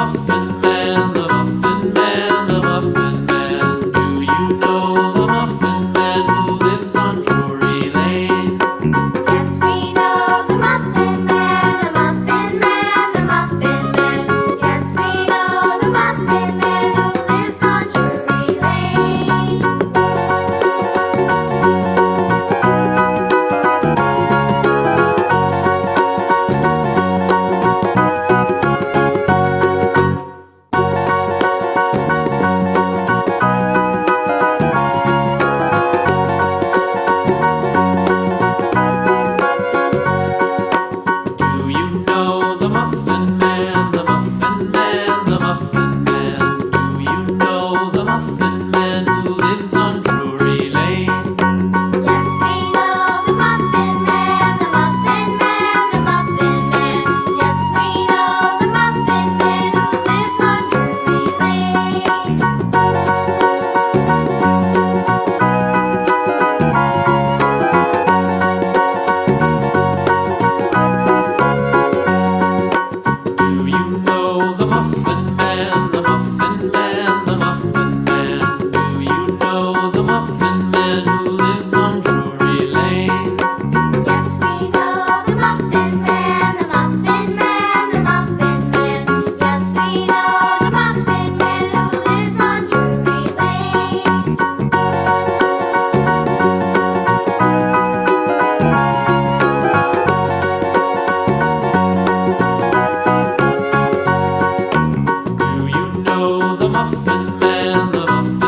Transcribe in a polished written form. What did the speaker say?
Muffin Man, the Muffin Man, the Muffin Man. Do you know the Muffin Man who lives on Drury Lane? Yes, we know the Muffin Man, the Muffin Man, the Muffin Man. Yes, we know the Muffin Man who lives on Drury Lane. Do you know the Muffin Man, the Muffin Man, the Muffin Man? Do you know the Muffin Man who lives on Drury Lane? Yes, we know the Muffin Man, the Muffin Man, the Muffin Man. Yes, we know the Muffin Man who lives on Drury Lane. Do you know the Muffin Man, the Muffin Man, the Muffin Man? Do you know the Muffin Man who lives on Drury Lane? Yes, we know the Muffin Man, the Muffin Man, the Muffin Man. Yes, we know the Muffin Man who lives on Drury Lane. Do you know the Muffin Man?